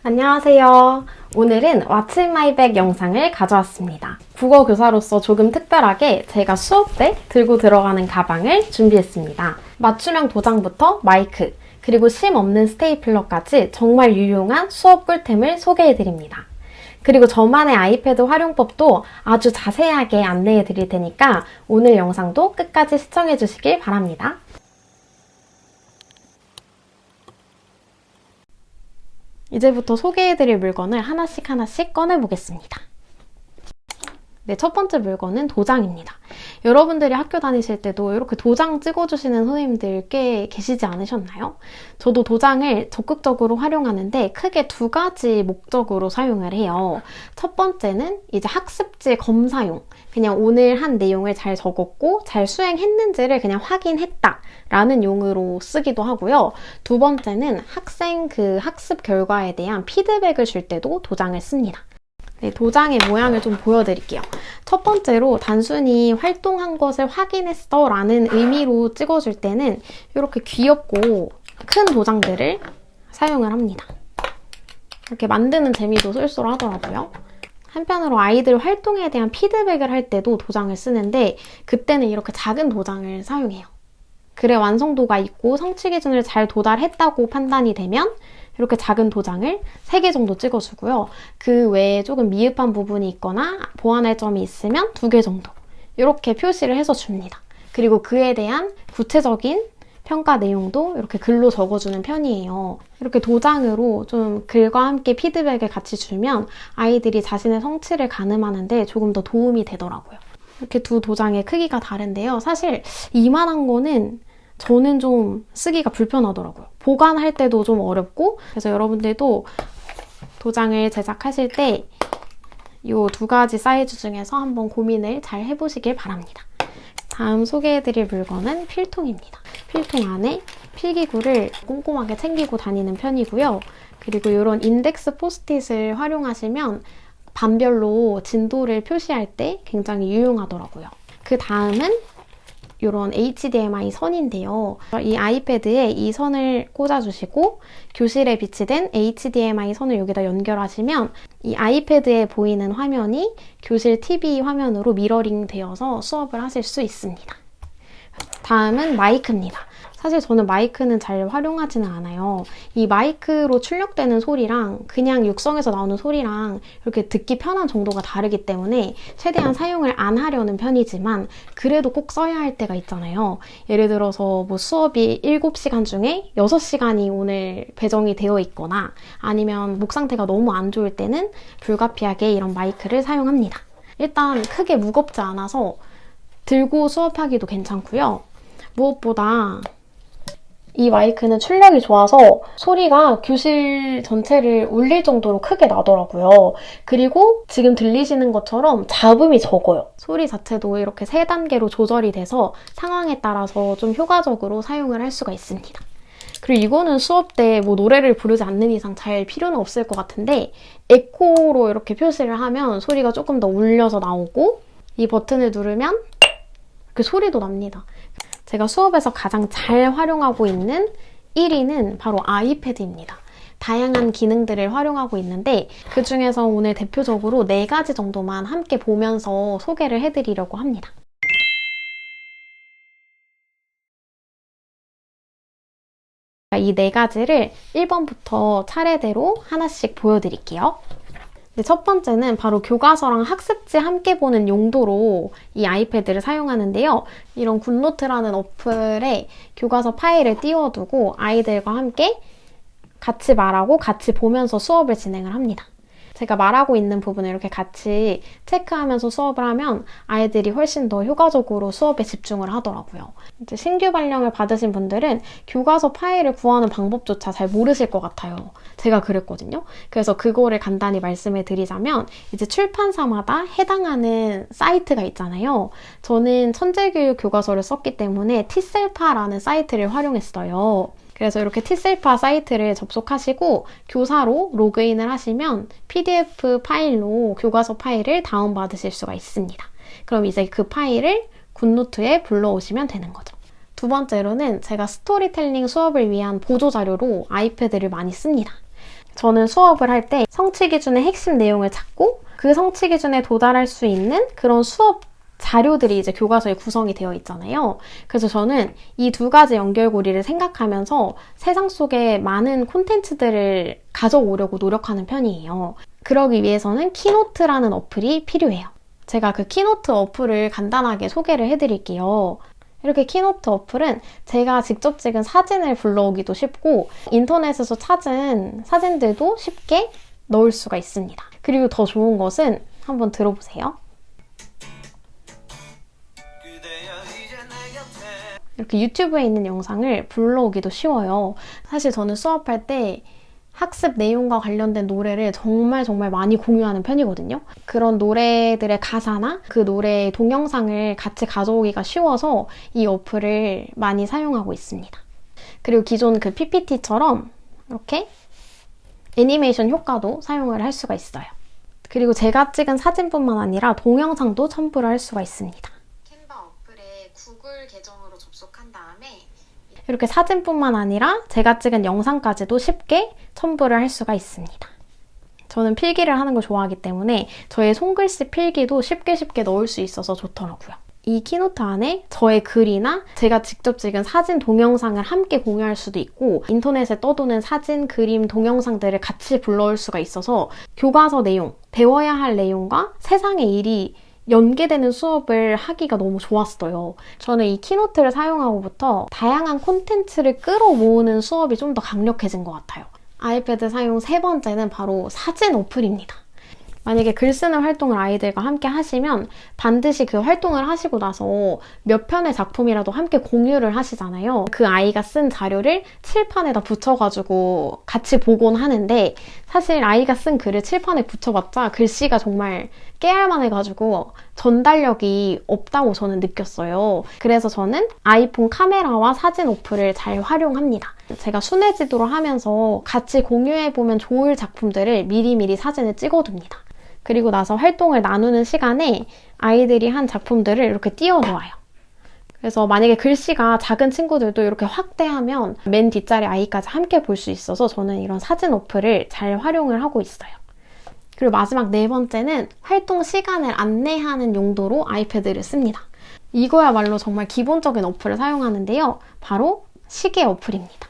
안녕하세요. 오늘은 What's in my bag 영상을 가져왔습니다. 국어 교사로서 조금 특별하게 제가 수업 때 들고 들어가는 가방을 준비했습니다. 맞춤형 도장부터 마이크, 그리고 심 없는 스테이플러까지 정말 유용한 수업 꿀템을 소개해드립니다. 그리고 저만의 아이패드 활용법도 아주 자세하게 안내해드릴 테니까 오늘 영상도 끝까지 시청해주시길 바랍니다. 이제부터 소개해드릴 물건을 하나씩 꺼내보겠습니다. 네, 첫 번째 물건은 도장입니다. 여러분들이 학교 다니실 때도 이렇게 도장 찍어주시는 선생님들 꽤 계시지 않으셨나요? 저도 도장을 적극적으로 활용하는데 크게 두 가지 목적으로 사용을 해요. 첫 번째는 이제 학습지 검사용. 그냥 오늘 한 내용을 잘 적었고 잘 수행했는지를 그냥 확인했다 라는 용으로 쓰기도 하고요. 두 번째는 학생 학습 결과에 대한 피드백을 줄 때도 도장을 씁니다. 네, 도장의 모양을 좀 보여드릴게요. 첫 번째로 단순히 활동한 것을 확인했어 라는 의미로 찍어줄 때는 이렇게 귀엽고 큰 도장들을 사용을 합니다. 이렇게 만드는 재미도 쏠쏠하더라고요. 한편으로 아이들 활동에 대한 피드백을 할 때도 도장을 쓰는데 그때는 이렇게 작은 도장을 사용해요. 글의 완성도가 있고 성취 기준을 잘 도달했다고 판단이 되면 이렇게 작은 도장을 3개 정도 찍어주고요. 그 외에 조금 미흡한 부분이 있거나 보완할 점이 있으면 2개 정도 이렇게 표시를 해서 줍니다. 그리고 그에 대한 구체적인 평가 내용도 이렇게 글로 적어주는 편이에요. 이렇게 도장으로 좀 글과 함께 피드백을 같이 주면 아이들이 자신의 성취를 가늠하는데 조금 더 도움이 되더라고요. 이렇게 두 도장의 크기가 다른데요. 사실 이만한 거는 저는 좀 쓰기가 불편하더라고요. 보관할 때도 좀 어렵고 그래서 여러분들도 도장을 제작하실 때 이 두 가지 사이즈 중에서 한번 고민을 잘 해보시길 바랍니다. 다음 소개해드릴 물건은 필통입니다. 필통 안에 필기구를 꼼꼼하게 챙기고 다니는 편이고요. 그리고 이런 인덱스 포스트잇을 활용하시면 반별로 진도를 표시할 때 굉장히 유용하더라고요. 그 다음은 이런 HDMI 선인데요. 이 아이패드에 이 선을 꽂아주시고 교실에 비치된 HDMI 선을 여기다 연결하시면 이 아이패드에 보이는 화면이 교실 TV 화면으로 미러링 되어서 수업을 하실 수 있습니다. 다음은 마이크입니다. 사실 저는 마이크는 잘 활용하지는 않아요. 이 마이크로 출력되는 소리랑 그냥 육성에서 나오는 소리랑 이렇게 듣기 편한 정도가 다르기 때문에 최대한 사용을 안 하려는 편이지만 그래도 꼭 써야 할 때가 있잖아요. 예를 들어서 뭐 수업이 7시간 중에 6시간이 오늘 배정이 되어 있거나 아니면 목 상태가 너무 안 좋을 때는 불가피하게 이런 마이크를 사용합니다. 일단 크게 무겁지 않아서 들고 수업하기도 괜찮고요. 무엇보다 이 마이크는 출력이 좋아서 소리가 교실 전체를 울릴 정도로 크게 나더라고요. 그리고 지금 들리시는 것처럼 잡음이 적어요. 소리 자체도 이렇게 3단계로 조절이 돼서 상황에 따라서 좀 효과적으로 사용을 할 수가 있습니다. 그리고 이거는 수업 때 뭐 노래를 부르지 않는 이상 잘 필요는 없을 것 같은데 에코로 이렇게 표시를 하면 소리가 조금 더 울려서 나오고 이 버튼을 누르면 그 소리도 납니다. 제가 수업에서 가장 잘 활용하고 있는 1위는 바로 아이패드입니다. 다양한 기능들을 활용하고 있는데 그 중에서 오늘 대표적으로 4가지 정도만 함께 보면서 소개를 해드리려고 합니다. 이 4가지를 1번부터 차례대로 하나씩 보여드릴게요. 첫 번째는 바로 교과서랑 학습지 함께 보는 용도로 이 아이패드를 사용하는데요. 이런 굿노트라는 어플에 교과서 파일을 띄워두고 아이들과 함께 같이 말하고 같이 보면서 수업을 진행을 합니다. 제가 말하고 있는 부분을 이렇게 같이 체크하면서 수업을 하면 아이들이 훨씬 더 효과적으로 수업에 집중을 하더라고요. 이제 신규 발령을 받으신 분들은 교과서 파일을 구하는 방법조차 잘 모르실 것 같아요. 제가 그랬거든요. 그래서 그거를 간단히 말씀을 드리자면 이제 출판사마다 해당하는 사이트가 있잖아요. 저는 천재교육 교과서를 썼기 때문에 티셀파라는 사이트를 활용했어요. 그래서 이렇게 티셀파 사이트를 접속하시고 교사로 로그인을 하시면 PDF 파일로 교과서 파일을 다운받으실 수가 있습니다. 그럼 이제 그 파일을 굿노트에 불러오시면 되는 거죠. 두 번째로는 제가 스토리텔링 수업을 위한 보조자료로 아이패드를 많이 씁니다. 저는 수업을 할 때 성취 기준의 핵심 내용을 찾고 그 성취 기준에 도달할 수 있는 그런 수업 자료들이 이제 교과서에 구성이 되어 있잖아요. 그래서 저는 이 두 가지 연결고리를 생각하면서 세상 속에 많은 콘텐츠들을 가져오려고 노력하는 편이에요. 그러기 위해서는 키노트라는 어플이 필요해요. 제가 그 키노트 어플을 간단하게 소개를 해드릴게요. 이렇게 키노트 어플은 제가 직접 찍은 사진을 불러오기도 쉽고 인터넷에서 찾은 사진들도 쉽게 넣을 수가 있습니다. 그리고 더 좋은 것은 한번 들어보세요. 이렇게 유튜브에 있는 영상을 불러오기도 쉬워요. 사실 저는 수업할 때 학습 내용과 관련된 노래를 정말 많이 공유하는 편이거든요. 그런 노래들의 가사나 그 노래의 동영상을 같이 가져오기가 쉬워서 이 어플을 많이 사용하고 있습니다. 그리고 기존 그 PPT처럼 이렇게 애니메이션 효과도 사용을 할 수가 있어요. 그리고 제가 찍은 사진뿐만 아니라 동영상도 첨부를 할 수가 있습니다. 캔바 어플에 구글 계정으로 접속한 다음에 이렇게 사진뿐만 아니라 제가 찍은 영상까지도 쉽게 첨부를 할 수가 있습니다. 저는 필기를 하는 걸 좋아하기 때문에 저의 손글씨 필기도 쉽게 넣을 수 있어서 좋더라고요. 이 키노트 안에 저의 글이나 제가 직접 찍은 사진, 동영상을 함께 공유할 수도 있고 인터넷에 떠도는 사진, 그림, 동영상들을 같이 불러올 수가 있어서 교과서 내용, 배워야 할 내용과 세상의 일이 연계되는 수업을 하기가 너무 좋았어요. 저는 이 키노트를 사용하고부터 다양한 콘텐츠를 끌어모으는 수업이 좀 더 강력해진 것 같아요. 아이패드 사용 세 번째는 바로 사진 어플입니다. 만약에 글 쓰는 활동을 아이들과 함께 하시면 반드시 그 활동을 하시고 나서 몇 편의 작품이라도 함께 공유를 하시잖아요. 그 아이가 쓴 자료를 칠판에다 붙여가지고 같이 보곤 하는데 사실 아이가 쓴 글을 칠판에 붙여봤자 글씨가 정말 깨알만해가지고 전달력이 없다고 저는 느꼈어요. 그래서 저는 아이폰 카메라와 사진 어플을 잘 활용합니다. 제가 순회지도로 하면서 같이 공유해보면 좋을 작품들을 미리미리 사진을 찍어둡니다. 그리고 나서 활동을 나누는 시간에 아이들이 한 작품들을 이렇게 띄워놓아요. 그래서 만약에 글씨가 작은 친구들도 이렇게 확대하면 맨 뒷자리 아이까지 함께 볼 수 있어서 저는 이런 사진 어플을 잘 활용을 하고 있어요. 그리고 마지막 네 번째는 활동 시간을 안내하는 용도로 아이패드를 씁니다. 이거야말로 정말 기본적인 어플을 사용하는데요. 바로 시계 어플입니다.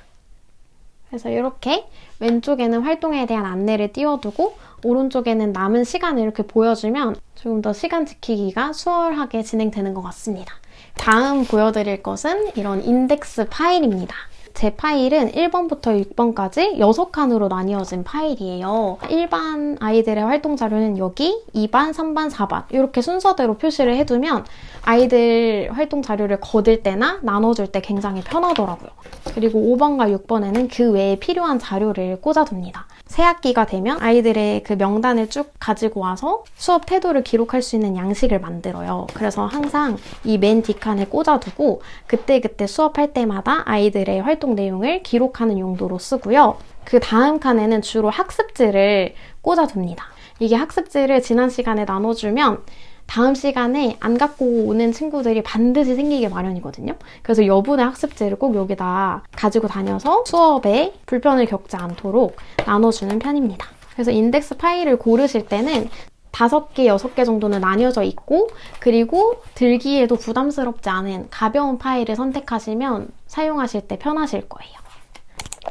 그래서 이렇게 왼쪽에는 활동에 대한 안내를 띄워두고 오른쪽에는 남은 시간을 이렇게 보여주면 조금 더 시간 지키기가 수월하게 진행되는 것 같습니다. 다음 보여드릴 것은 이런 인덱스 파일입니다. 제 파일은 1번부터 6번까지 6칸으로 나뉘어진 파일이에요. 일반 아이들의 활동 자료는 여기 2반, 3반, 4반 이렇게 순서대로 표시를 해두면 아이들 활동 자료를 거들 때나 나눠줄 때 굉장히 편하더라고요. 그리고 5번과 6번에는 그 외에 필요한 자료를 꽂아둡니다. 새 학기가 되면 아이들의 그 명단을 쭉 가지고 와서 수업 태도를 기록할 수 있는 양식을 만들어요. 그래서 항상 이 맨 뒷칸에 꽂아두고 그때그때 수업할 때마다 아이들의 활동 내용을 기록하는 용도로 쓰고요. 그 다음 칸에는 주로 학습지를 꽂아둡니다. 이게 학습지를 지난 시간에 나눠주면 다음 시간에 안 갖고 오는 친구들이 반드시 생기게 마련이거든요. 그래서 여분의 학습지를 꼭 여기다 가지고 다녀서 수업에 불편을 겪지 않도록 나눠주는 편입니다. 그래서 인덱스 파일을 고르실 때는 5개, 6개 정도는 나뉘어져 있고 그리고 들기에도 부담스럽지 않은 가벼운 파일을 선택하시면 사용하실 때 편하실 거예요.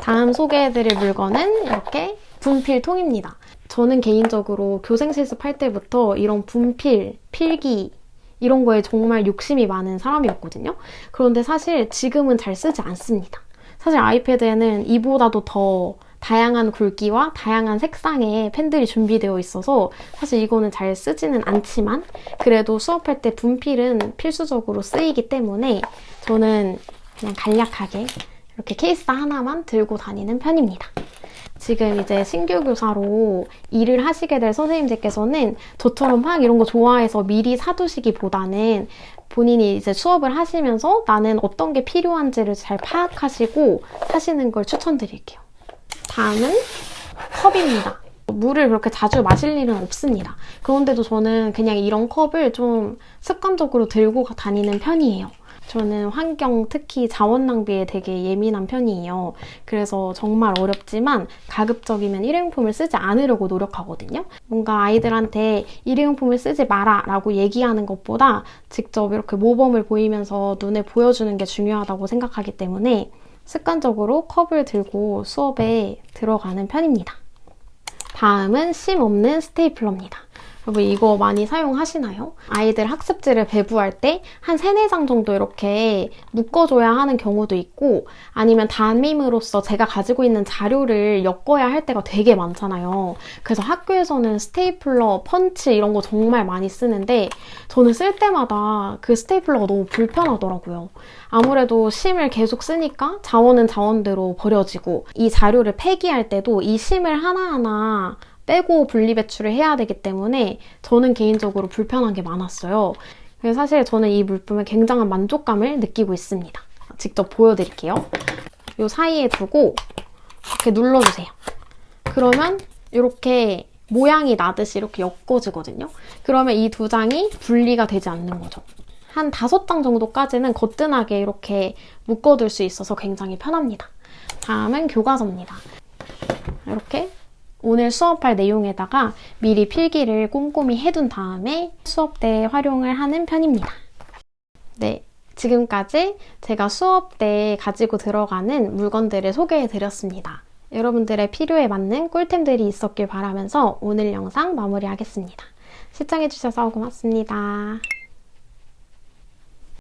다음 소개해드릴 물건은 이렇게 분필통입니다. 저는 개인적으로 교생 실습할 때부터 이런 분필, 필기 이런 거에 정말 욕심이 많은 사람이었거든요. 그런데 사실 지금은 잘 쓰지 않습니다. 사실 아이패드에는 이보다도 더 다양한 굵기와 다양한 색상의 펜들이 준비되어 있어서 사실 이거는 잘 쓰지는 않지만 그래도 수업할 때 분필은 필수적으로 쓰이기 때문에 저는 그냥 간략하게 이렇게 케이스 하나만 들고 다니는 편입니다. 지금 이제 신규 교사로 일을 하시게 될 선생님들께서는 저처럼 막 이런 거 좋아해서 미리 사두시기보다는 본인이 이제 수업을 하시면서 나는 어떤 게 필요한지를 잘 파악하시고 사시는 걸 추천드릴게요. 다음은 컵입니다. 물을 그렇게 자주 마실 일은 없습니다. 그런데도 저는 그냥 이런 컵을 좀 습관적으로 들고 다니는 편이에요. 저는 환경, 특히 자원 낭비에 되게 예민한 편이에요. 그래서 정말 어렵지만 가급적이면 일회용품을 쓰지 않으려고 노력하거든요. 뭔가 아이들한테 일회용품을 쓰지 마라 라고 얘기하는 것보다 직접 이렇게 모범을 보이면서 눈에 보여주는 게 중요하다고 생각하기 때문에 습관적으로 컵을 들고 수업에 들어가는 편입니다. 다음은 심 없는 스테이플러입니다. 여러분 이거 많이 사용하시나요? 아이들 학습지를 배부할 때 한 3, 4장 정도 이렇게 묶어줘야 하는 경우도 있고 아니면 담임으로서 제가 가지고 있는 자료를 엮어야 할 때가 되게 많잖아요. 그래서 학교에서는 스테이플러, 펀치 이런 거 정말 많이 쓰는데 저는 쓸 때마다 그 스테이플러가 너무 불편하더라고요. 아무래도 심을 계속 쓰니까 자원은 자원대로 버려지고 이 자료를 폐기할 때도 이 심을 하나하나 빼고 분리배출을 해야 되기 때문에 저는 개인적으로 불편한 게 많았어요. 그래서 사실 저는 이 물품에 굉장한 만족감을 느끼고 있습니다. 직접 보여드릴게요. 이 사이에 두고 이렇게 눌러주세요. 그러면 이렇게 모양이 나듯이 이렇게 엮어지거든요. 그러면 이 2장이 분리가 되지 않는 거죠. 한 5장 정도까지는 거뜬하게 이렇게 묶어둘 수 있어서 굉장히 편합니다. 다음은 교과서입니다. 이렇게 오늘 수업할 내용에다가 미리 필기를 꼼꼼히 해둔 다음에 수업 때 활용을 하는 편입니다. 네, 지금까지 제가 수업 때 가지고 들어가는 물건들을 소개해드렸습니다. 여러분들의 필요에 맞는 꿀템들이 있었길 바라면서 오늘 영상 마무리하겠습니다. 시청해주셔서 고맙습니다.